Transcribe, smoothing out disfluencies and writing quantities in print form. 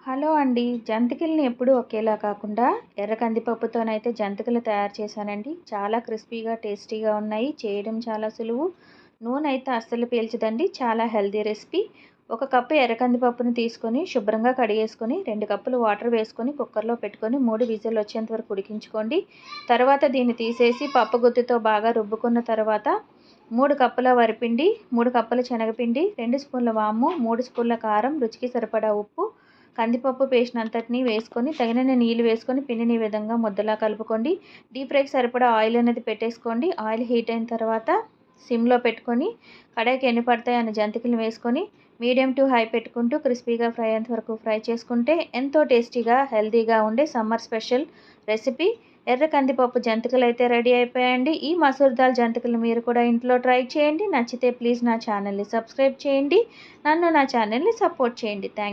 Hello అండి. జంతికలని ఎప్పుడూ ఒకేలా కాకుండా ఎర్ర కందిపప్పుతోనైతే జంతికలు తయారు చేశానండి. చాలా క్రిస్పీగా, టేస్టీగా ఉన్నాయి. చేయడం చాలా సులువు. నూనె అయితే అస్సలు పీల్చదండి. చాలా హెల్తీ రెసిపీ. ఒక కప్పు ఎర్ర కందిపప్పుని తీసుకొని శుభ్రంగా కడిగేసుకొని 2 కప్పులు వాటర్ వేసుకొని కుక్కర్లో పెట్టుకొని 3 విజిల్లు వచ్చేంత వరకు ఉడికించుకోండి. తర్వాత దీన్ని తీసేసి పప్పు గుత్తితో బాగా రుబ్బుకున్న తర్వాత 3 కప్పుల వరిపిండి, 3 కప్పుల శనగపిండి, 2 స్పూన్ల వాము, 3 స్పూన్ల కారం, రుచికి సరిపడా ఉప్పు, కందిపప్పు పేస్ట్ అంతటిని వేసుకొని తగినన్ని నీళ్ళు వేసుకొని పిండిని ఈ విధంగా ముద్దలా కలుపుకోండి. డీప్ ఫ్రైకి సరిపడా ఆయిల్ అనేది పెట్టేసుకోండి. ఆయిల్ హీట్ అయిన తర్వాత సిమ్లో పెట్టుకొని కడాయికి ఎన్ని పడతాయి అన్న జంతికలు వేసుకొని మీడియం టు హై పెట్టుకుంటూ క్రిస్పీగా ఫ్రై అయ్యేంత వరకు ఫ్రై చేసుకుంటే ఎంతో టేస్టీగా, హెల్తీగా ఉండే సమ్మర్ స్పెషల్ రెసిపీ ఎర్ర కందిపప్పు జంతికలు అయితే రెడీ అయిపోయాయండి. ఈ మసూర్ దాల్ జంతికలు మీరు కూడా ఇంట్లో ట్రై చేయండి. నచ్చితే ప్లీజ్ నా ఛానల్ని సబ్స్క్రైబ్ చేయండి. నన్ను నా ఛానల్ని సపోర్ట్ చేయండి. థ్యాంక్